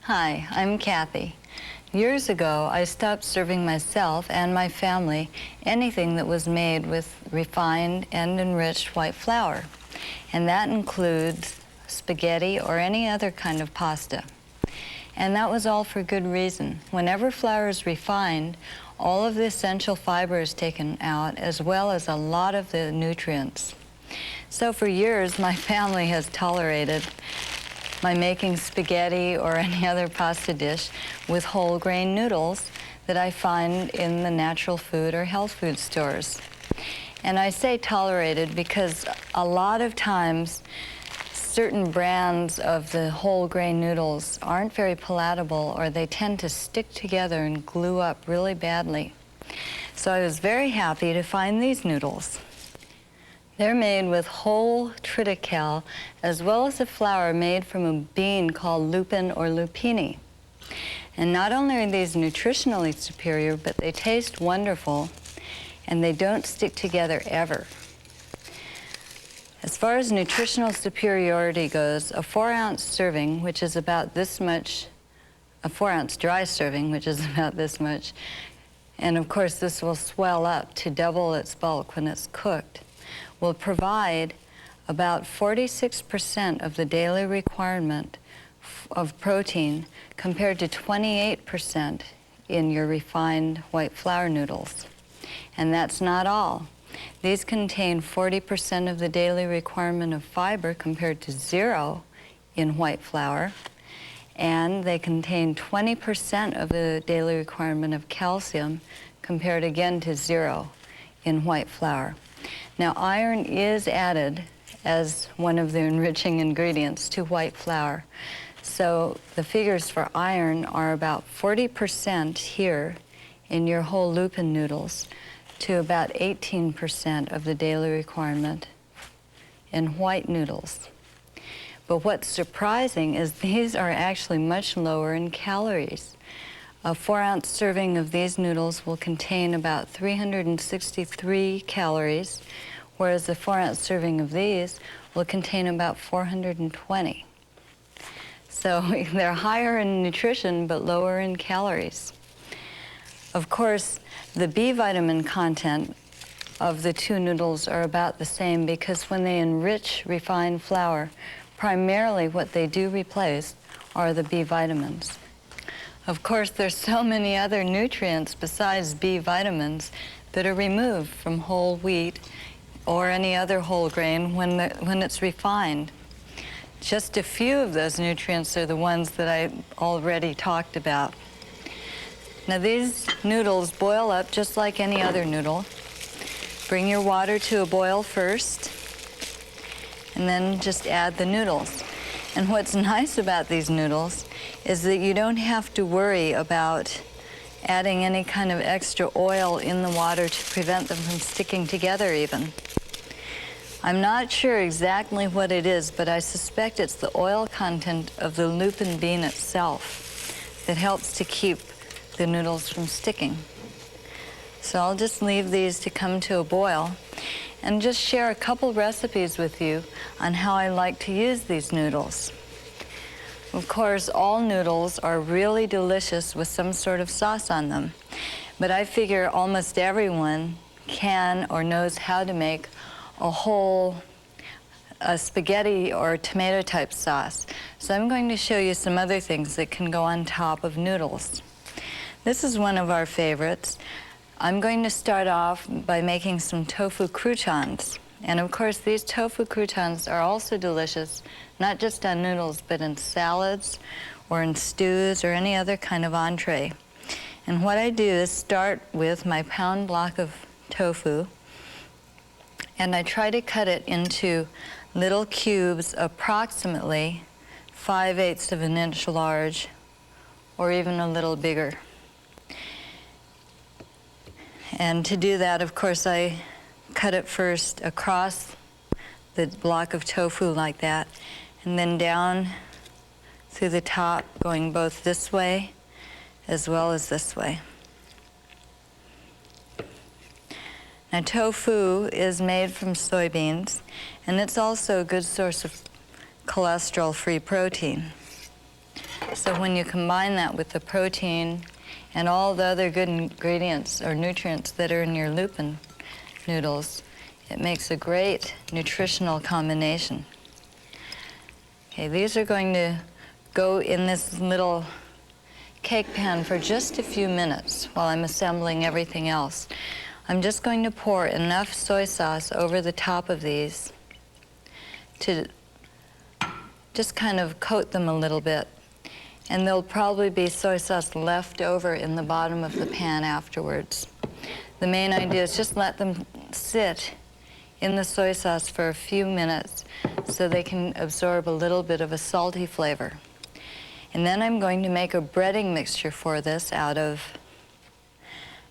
Hi, I'm Kathy. Years ago, I stopped serving myself and my family anything that was made with refined and enriched white flour, and that includes spaghetti or any other kind of pasta. And that was all for good reason. Whenever flour is refined, all of the essential fiber is taken out, as well as a lot of the nutrients. So for years, my family has tolerated my making spaghetti or any other pasta dish with whole grain noodles that I find in the natural food or health food stores. And I say tolerated because a lot of times certain brands of the whole grain noodles aren't very palatable, or they tend to stick together and glue up really badly. So I was very happy to find these noodles. They're made with whole triticale, as well as a flour made from a bean called lupin or lupini. And not only are these nutritionally superior, but they taste wonderful, and they don't stick together ever. As far as nutritional superiority goes, a 4-ounce serving, which is about this much, a 4-ounce dry serving, which is about this much, and of course this will swell up to double its bulk when it's cooked, will provide about 46% of the daily requirement of protein compared to 28% in your refined white flour noodles. And that's not all. These contain 40% of the daily requirement of fiber compared to 0 in white flour, and they contain 20% of the daily requirement of calcium compared again to 0 in white flour. Now, iron is added as one of the enriching ingredients to white flour. So the figures for iron are about 40% here in your whole lupin noodles to about 18% of the daily requirement in white noodles. But what's surprising is these are actually much lower in calories. A 4-ounce serving of these noodles will contain about 363 calories, whereas a 4-ounce serving of these will contain about 420. So they're higher in nutrition but lower in calories. Of course, the B vitamin content of the two noodles are about the same, because when they enrich refined flour, primarily what they do replace are the B vitamins. Of course, there's so many other nutrients besides B vitamins that are removed from whole wheat or any other whole grain when it's refined. Just a few of those nutrients are the ones that I already talked about. Now, these noodles boil up just like any other noodle. Bring your water to a boil first, and then just add the noodles. And what's nice about these noodles is that you don't have to worry about adding any kind of extra oil in the water to prevent them from sticking together even. I'm not sure exactly what it is, but I suspect it's the oil content of the lupin bean itself that helps to keep the noodles from sticking. So I'll just leave these to come to a boil and just share a couple recipes with you on how I like to use these noodles. Of course, all noodles are really delicious with some sort of sauce on them, but I figure almost everyone can or knows how to make a spaghetti or tomato type sauce. So I'm going to show you some other things that can go on top of noodles. This is one of our favorites. I'm going to start off by making some tofu croutons. And of course, these tofu croutons are also delicious, not just on noodles, but in salads or in stews or any other kind of entree. And what I do is start with my pound block of tofu, and I try to cut it into little cubes approximately 5/8 of an inch large, or even a little bigger. And to do that, of course, I cut it first across the block of tofu like that, and then down through the top, going both this way as well as this way. Now, tofu is made from soybeans, and it's also a good source of cholesterol-free protein. So when you combine that with the protein and all the other good ingredients or nutrients that are in your lupin noodles, it makes a great nutritional combination. Okay, these are going to go in this little cake pan for just a few minutes while I'm assembling everything else. I'm just going to pour enough soy sauce over the top of these to just kind of coat them a little bit. And there'll probably be soy sauce left over in the bottom of the pan afterwards. The main idea is just let them sit in the soy sauce for a few minutes so they can absorb a little bit of a salty flavor. And then I'm going to make a breading mixture for this out of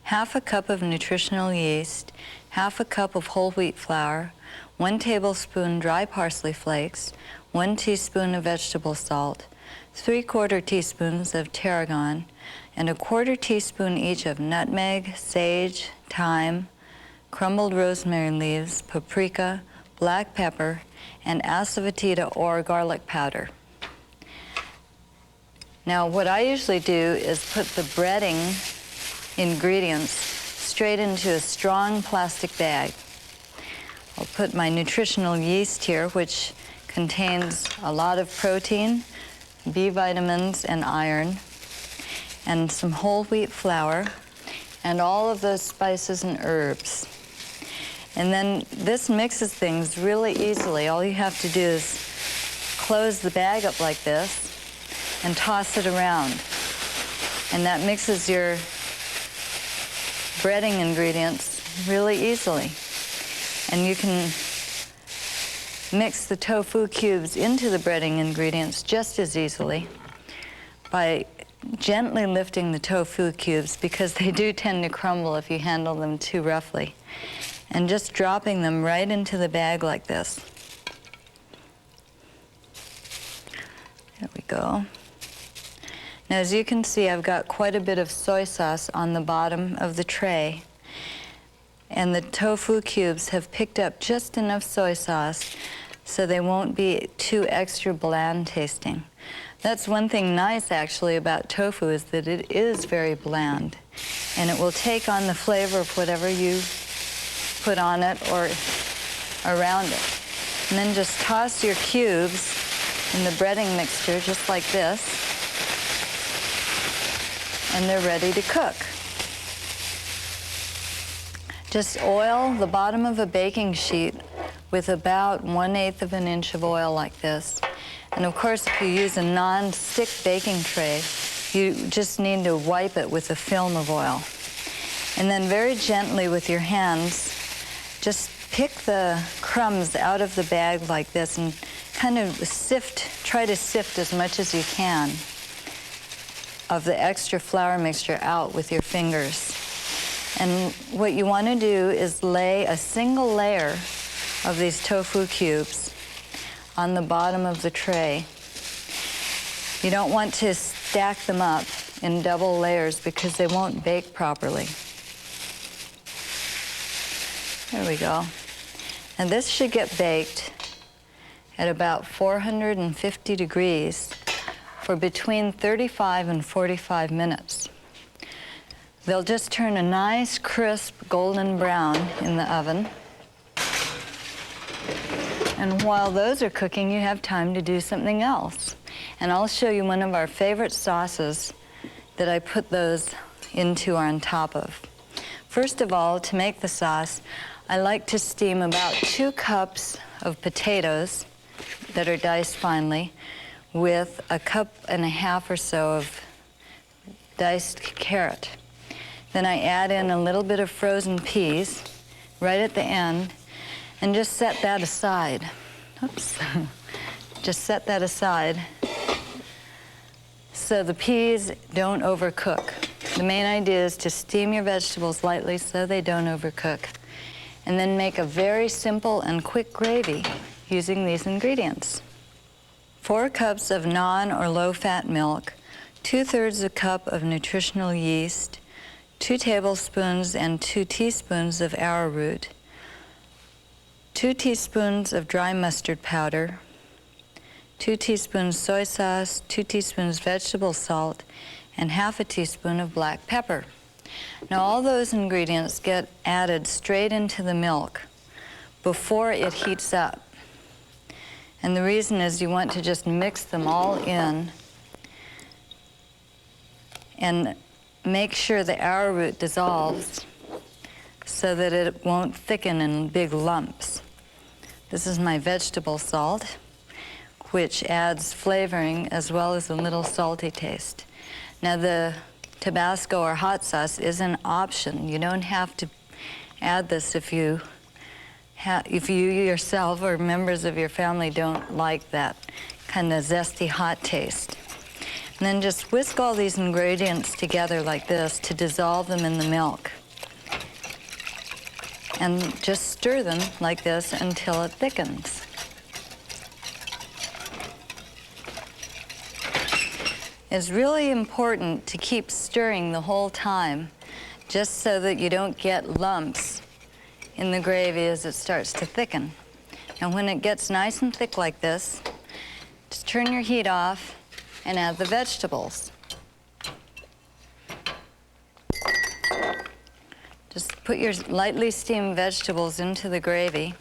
half a cup of nutritional yeast, half a cup of whole wheat flour, 1 tablespoon dry parsley flakes, 1 teaspoon of vegetable salt, 3/4 teaspoons of tarragon, and 1/4 teaspoon each of nutmeg, sage, thyme, crumbled rosemary leaves, paprika, black pepper, and asafoetida or garlic powder. Now, what I usually do is put the breading ingredients straight into a strong plastic bag. I'll put my nutritional yeast here, which contains a lot of protein, B vitamins, and iron, and some whole wheat flour, and all of those spices and herbs. And then this mixes things really easily. All you have to do is close the bag up like this and toss it around. And that mixes your breading ingredients really easily. And you can mix the tofu cubes into the breading ingredients just as easily by gently lifting the tofu cubes, because they do tend to crumble if you handle them too roughly, and just dropping them right into the bag like this. There we go. Now, as you can see, I've got quite a bit of soy sauce on the bottom of the tray, and the tofu cubes have picked up just enough soy sauce so they won't be too extra bland tasting. That's one thing nice actually about tofu, is that it is very bland, and it will take on the flavor of whatever you put on it or around it. And then just toss your cubes in the breading mixture just like this, and they're ready to cook. Just oil the bottom of a baking sheet with about 1/8 of an inch of oil like this. And of course, if you use a non-stick baking tray, you just need to wipe it with a film of oil. And then very gently with your hands, just pick the crumbs out of the bag like this and kind of try to sift as much as you can of the extra flour mixture out with your fingers. And what you want to do is lay a single layer of these tofu cubes on the bottom of the tray. You don't want to stack them up in double layers because they won't bake properly. There we go. And this should get baked at about 450 degrees for between 35 and 45 minutes. They'll just turn a nice, crisp, golden brown in the oven. And while those are cooking, you have time to do something else. And I'll show you one of our favorite sauces that I put those into on top of. First of all, to make the sauce, I like to steam about 2 cups of potatoes that are diced finely with 1.5 cups or so of diced carrot. Then I add in a little bit of frozen peas right at the end and just set that aside. Oops. Just set that aside so the peas don't overcook. The main idea is to steam your vegetables lightly so they don't overcook. And then make a very simple and quick gravy using these ingredients. 4 cups of non or low-fat milk, 2/3 a cup of nutritional yeast, 2 tablespoons and 2 teaspoons of arrowroot, 2 teaspoons of dry mustard powder, 2 teaspoons soy sauce, 2 teaspoons vegetable salt, and ½ a teaspoon of black pepper. Now all those ingredients get added straight into the milk before it heats up. And the reason is you want to just mix them all in and make sure the arrowroot dissolves so that it won't thicken in big lumps. This is my vegetable salt, which adds flavoring as well as a little salty taste. Now the Tabasco or hot sauce is an option. You don't have to add this if you yourself or members of your family don't like that kind of zesty hot taste. And then just whisk all these ingredients together like this to dissolve them in the milk. And just stir them like this until it thickens. It's really important to keep stirring the whole time, just so that you don't get lumps in the gravy as it starts to thicken. And when it gets nice and thick like this, just turn your heat off and add the vegetables. Just put your lightly steamed vegetables into the gravy.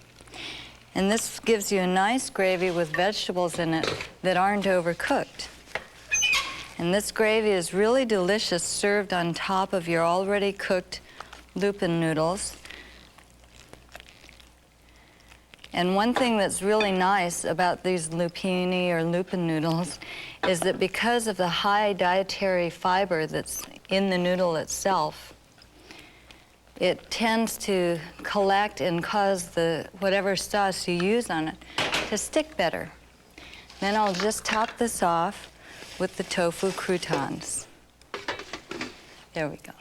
And this gives you a nice gravy with vegetables in it that aren't overcooked. And this gravy is really delicious served on top of your already cooked lupin noodles. And one thing that's really nice about these lupini or lupin noodles is that because of the high dietary fiber that's in the noodle itself, it tends to collect and cause whatever sauce you use on it to stick better. Then I'll just top this off with the tofu croutons. There we go.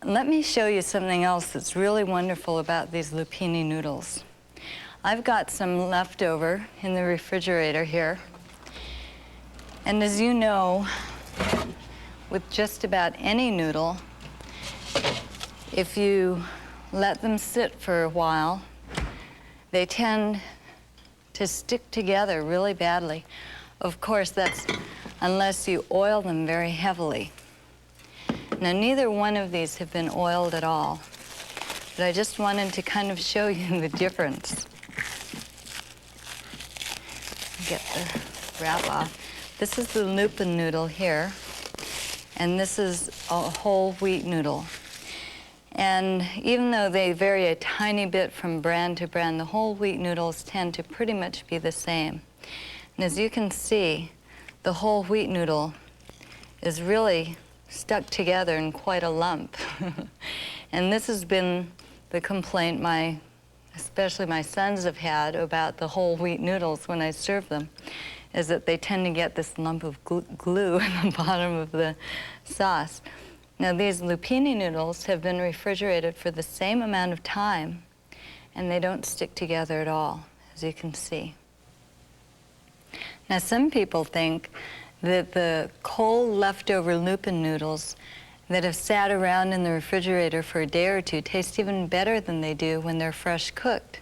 Let me show you something else that's really wonderful about these lupini noodles. I've got some left over in the refrigerator here. And as you know, with just about any noodle, if you let them sit for a while, they tend to stick together really badly. Of course, that's unless you oil them very heavily. Now, neither one of these have been oiled at all, but I just wanted to kind of show you the difference. Get the wrap off. This is the lupin noodle here, and this is a whole wheat noodle. And even though they vary a tiny bit from brand to brand, the whole wheat noodles tend to pretty much be the same. And as you can see, the whole wheat noodle is really stuck together in quite a lump. And this has been the complaint especially my sons have had about the whole wheat noodles when I serve them, is that they tend to get this lump of glue in the bottom of the sauce. Now these lupini noodles have been refrigerated for the same amount of time, and they don't stick together at all, as you can see. Now some people think that the cold leftover lupin noodles that have sat around in the refrigerator for a day or two taste even better than they do when they're fresh cooked.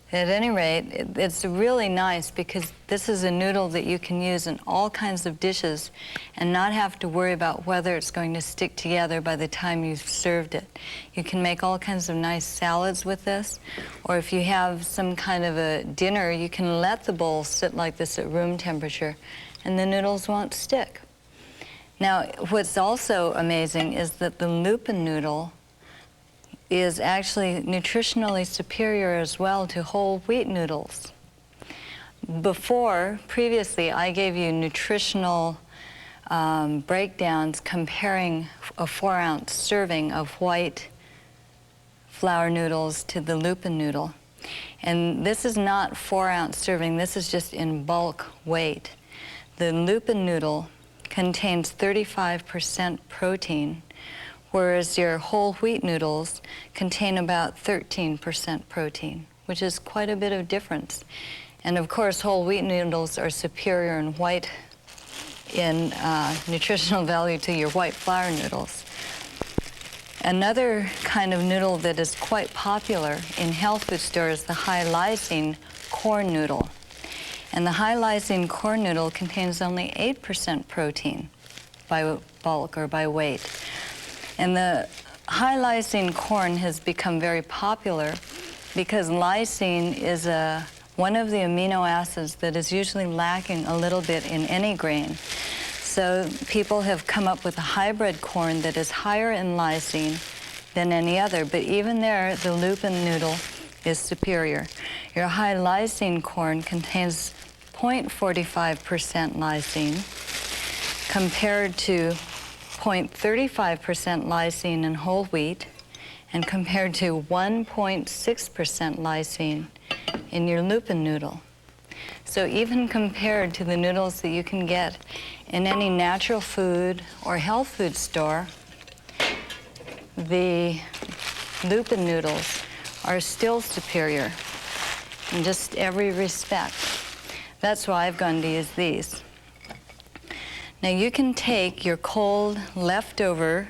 At any rate, it's really nice because this is a noodle that you can use in all kinds of dishes and not have to worry about whether it's going to stick together by the time you've served it. You can make all kinds of nice salads with this, or if you have some kind of a dinner, you can let the bowl sit like this at room temperature and the noodles won't stick. Now, what's also amazing is that the lupin noodle is actually nutritionally superior as well to whole wheat noodles. Previously, I gave you nutritional breakdowns comparing a 4-ounce serving of white flour noodles to the lupin noodle. And this is not 4-ounce serving, this is just in bulk weight. The lupin noodle contains 35% protein, whereas your whole wheat noodles contain about 13% protein, which is quite a bit of difference. And of course, whole wheat noodles are superior in nutritional value to your white flour noodles. Another kind of noodle that is quite popular in health food stores is the high lysine corn noodle. And the high lysine corn noodle contains only 8% protein by bulk or by weight. And the high lysine corn has become very popular because lysine is one of the amino acids that is usually lacking a little bit in any grain. So people have come up with a hybrid corn that is higher in lysine than any other, but even there, the Lupin noodle is superior. Your high lysine corn contains 0.45% lysine compared to 0.35% lysine in whole wheat and compared to 1.6% lysine in your Lupin noodle. So even compared to the noodles that you can get in any natural food or health food store, the Lupin noodles are still superior in just every respect. That's why I've gone to use these. Now you can take your cold leftover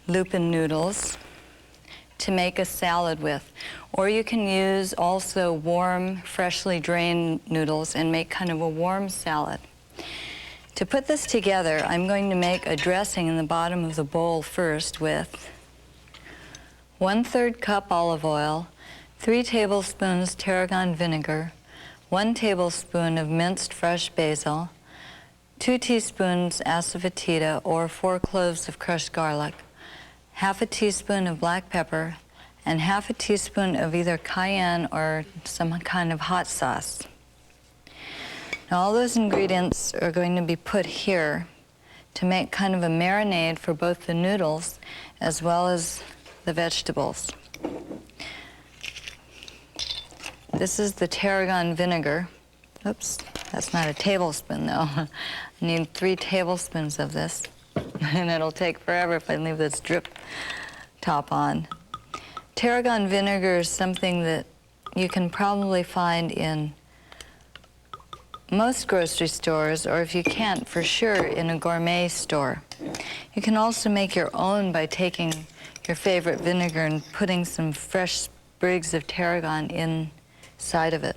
Lupin noodles to make a salad with, or you can use also warm, freshly drained noodles and make kind of a warm salad. To put this together, I'm going to make a dressing in the bottom of the bowl first with 1/3 cup olive oil, 3 tablespoons tarragon vinegar, 1 tablespoon of minced fresh basil, 2 teaspoons asafoetida or 4 cloves of crushed garlic, 1/2 teaspoon of black pepper, and 1/2 teaspoon of either cayenne or some kind of hot sauce. Now all those ingredients are going to be put here to make kind of a marinade for both the noodles as well as the vegetables. This is the tarragon vinegar. Oops, that's not a tablespoon though. I need 3 tablespoons of this, and it'll take forever if I leave this drip top on. Tarragon vinegar is something that you can probably find in most grocery stores, or if you can't, for sure in a gourmet store. You can also make your own by taking your favorite vinegar and putting some fresh sprigs of tarragon inside of it.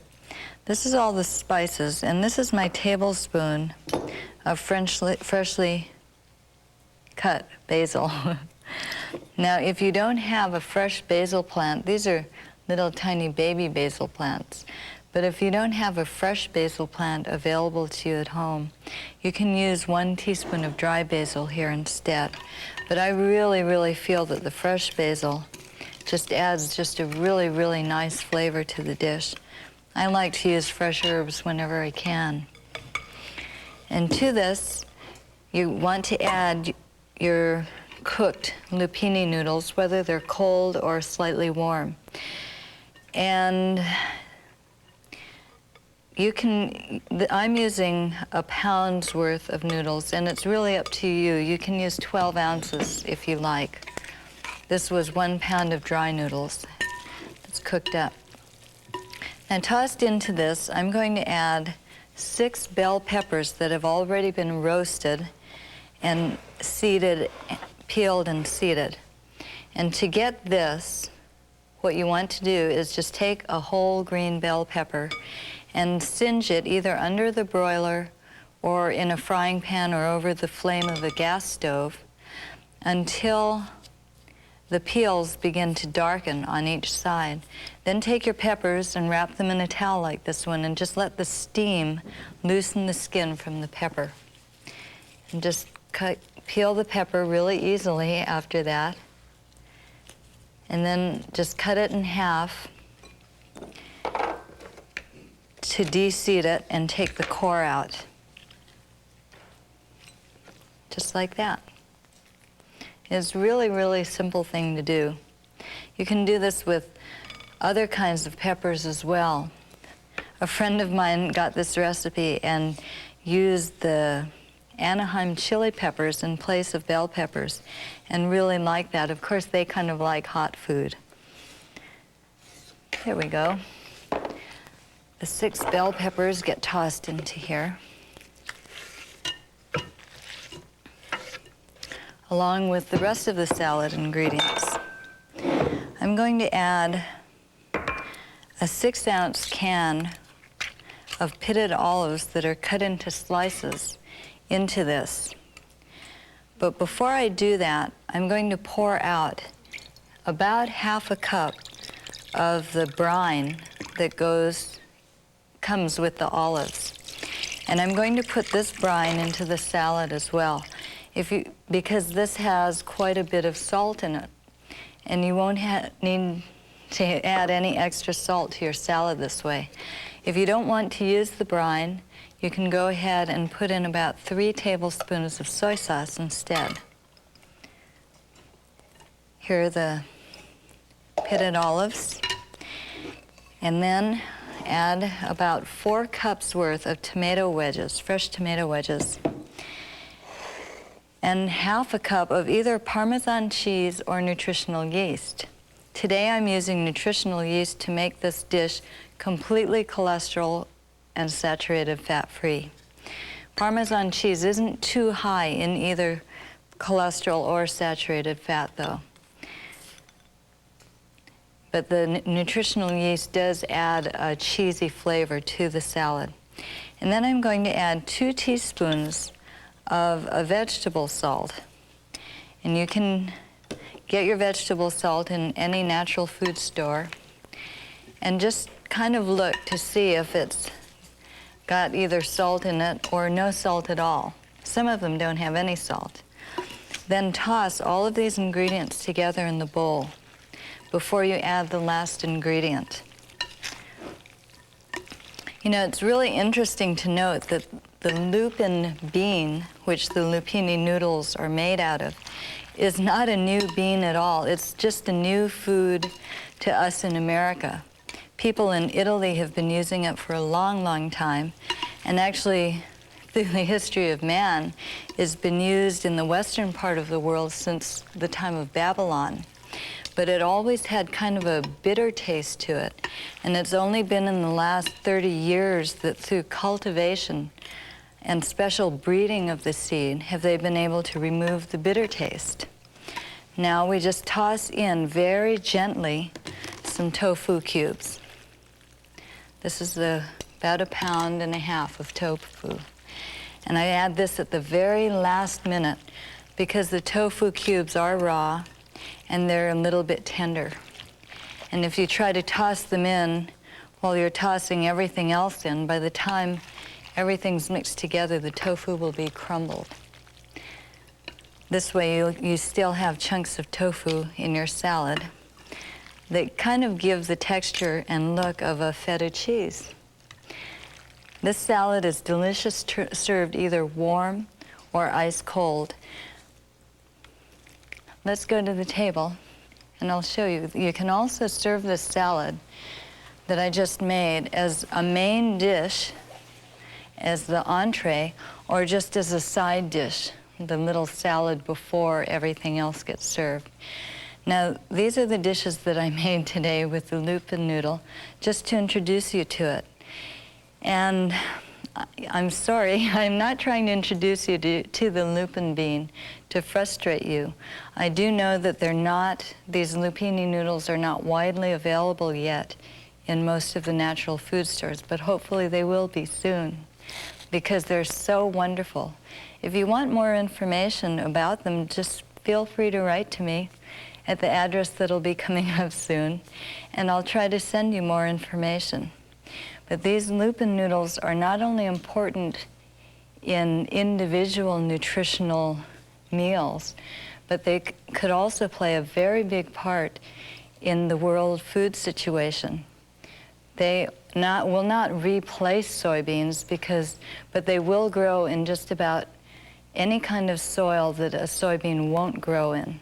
This is all the spices, and this is my tablespoon of freshly cut basil. Now, if you don't have a fresh basil plant, these are little tiny baby basil plants, but if you don't have a fresh basil plant available to you at home, you can use 1 teaspoon of dry basil here instead. But I really, really feel that the fresh basil just adds just a really, really nice flavor to the dish. I like to use fresh herbs whenever I can. And to this, you want to add your cooked Lupini noodles, whether they're cold or slightly warm. And I'm using a pound's worth of noodles, and it's really up to you. You can use 12 ounces if you like. This was 1 pound of dry noodles that's cooked up. Now tossed into this, I'm going to add 6 bell peppers that have already been roasted and seeded, peeled and seeded. And to get this, what you want to do is just take a whole green bell pepper and singe it either under the broiler or in a frying pan or over the flame of a gas stove until the peels begin to darken on each side. Then take your peppers and wrap them in a towel like this one and just let the steam loosen the skin from the pepper. And just peel the pepper really easily after that. And then just cut it in half to de-seed it and take the core out. Just like that. It's really, really simple thing to do. You can do this with other kinds of peppers as well. A friend of mine got this recipe and used the Anaheim chili peppers in place of bell peppers and really liked that. Of course, they kind of like hot food. There we go. The 6 bell peppers get tossed into here, along with the rest of the salad ingredients. I'm going to add a 6-ounce can of pitted olives that are cut into slices into this. But before I do that, I'm going to pour out about half a cup of the brine that comes with the olives. And I'm going to put this brine into the salad as well, because this has quite a bit of salt in it. And you won't need to add any extra salt to your salad this way. If you don't want to use the brine, you can go ahead and put in about 3 tablespoons of soy sauce instead. Here are the pitted olives. And then add about 4 cups worth of tomato wedges, fresh tomato wedges, and half a cup of either Parmesan cheese or nutritional yeast. Today I'm using nutritional yeast to make this dish completely cholesterol and saturated fat-free. Parmesan cheese isn't too high in either cholesterol or saturated fat though. But the nutritional yeast does add a cheesy flavor to the salad. And then I'm going to add 2 teaspoons of a vegetable salt. And you can get your vegetable salt in any natural food store and just kind of look to see if it's got either salt in it or no salt at all. Some of them don't have any salt. Then toss all of these ingredients together in the bowl before you add the last ingredient. You know, it's really interesting to note that the lupin bean, which the Lupini noodles are made out of, is not a new bean at all. It's just a new food to us in America. People in Italy have been using it for a long, long time, and actually, through the history of man, it's been used in the western part of the world since the time of Babylon. But it always had kind of a bitter taste to it, and it's only been in the last 30 years that through cultivation and special breeding of the seed have they been able to remove the bitter taste. Now we just toss in very gently some tofu cubes. This is about 1.5 pounds of tofu. And I add this at the very last minute because the tofu cubes are raw and they're a little bit tender. And if you try to toss them in while you're tossing everything else in, by the time everything's mixed together, the tofu will be crumbled. This way you still have chunks of tofu in your salad that kind of give the texture and look of a feta cheese. This salad is delicious served either warm or ice cold. Let's go to the table and I'll show you. You can also serve this salad that I just made as a main dish, as the entree, or just as a side dish, the little salad before everything else gets served. Now, these are the dishes that I made today with the lupin noodle, just to introduce you to it. And I'm sorry, I'm not trying to introduce you to the lupin bean to frustrate you. I do know that these lupini noodles are not widely available yet in most of the natural food stores, but hopefully they will be soon because they're so wonderful. If you want more information about them, just feel free to write to me at the address that'll be coming up soon, and I'll try to send you more information. But these lupin noodles are not only important in individual nutritional meals, but they could also play a very big part in the world food situation. They will not replace soybeans but they will grow in just about any kind of soil that a soybean won't grow in,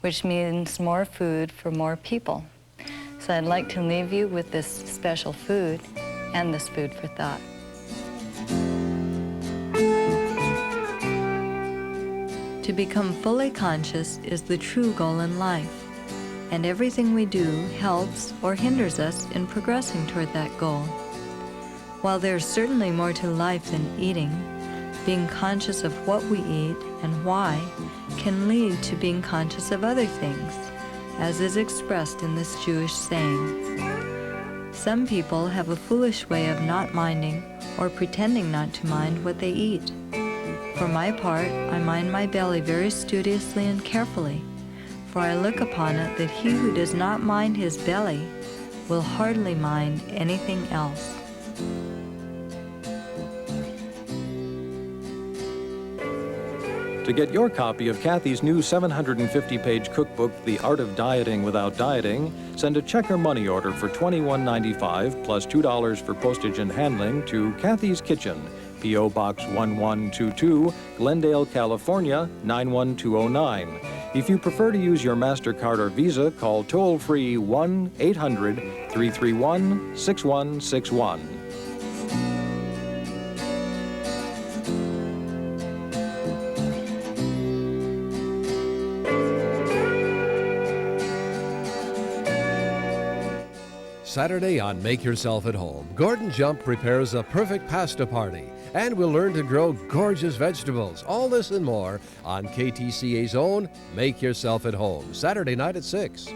which means more food for more people. So I'd like to leave you with this special food and this food for thought. To become fully conscious is the true goal in life, and everything we do helps or hinders us in progressing toward that goal. While there's certainly more to life than eating, being conscious of what we eat and why can lead to being conscious of other things, as is expressed in this Jewish saying. Some people have a foolish way of not minding or pretending not to mind what they eat. For my part, I mind my belly very studiously and carefully, for I look upon it that he who does not mind his belly will hardly mind anything else. To get your copy of Kathy's new 750-page cookbook, The Art of Dieting Without Dieting, send a check or money order for $21.95 plus $2 for postage and handling to Kathy's Kitchen, P.O. Box 1122, Glendale, California, 91209. If you prefer to use your MasterCard or Visa, call toll-free 1-800-331-6161. Saturday on Make Yourself at Home, Gordon Jump prepares a perfect pasta party, and we'll learn to grow gorgeous vegetables. All this and more on KTCA's own Make Yourself at Home, Saturday night at 6.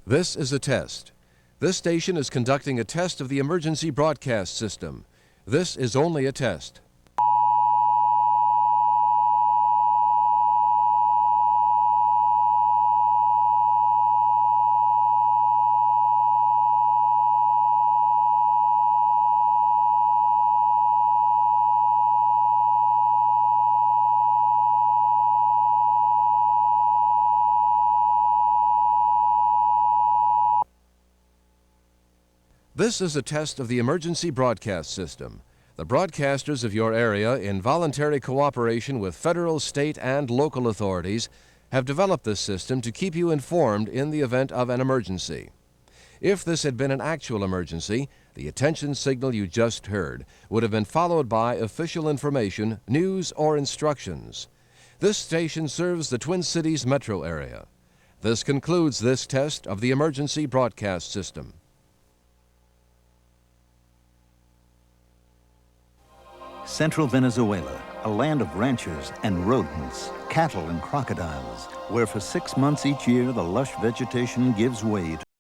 This is a test. This station is conducting a test of the emergency broadcast system. This is only a test. This is a test of the emergency broadcast system. The broadcasters of your area, in voluntary cooperation with federal, state, and local authorities, have developed this system to keep you informed in the event of an emergency. If this had been an actual emergency, the attention signal you just heard would have been followed by official information, news, or instructions. This station serves the Twin Cities metro area. This concludes this test of the emergency broadcast system. Central Venezuela, a land of ranchers and rodents, cattle and crocodiles, where for 6 months each year the lush vegetation gives way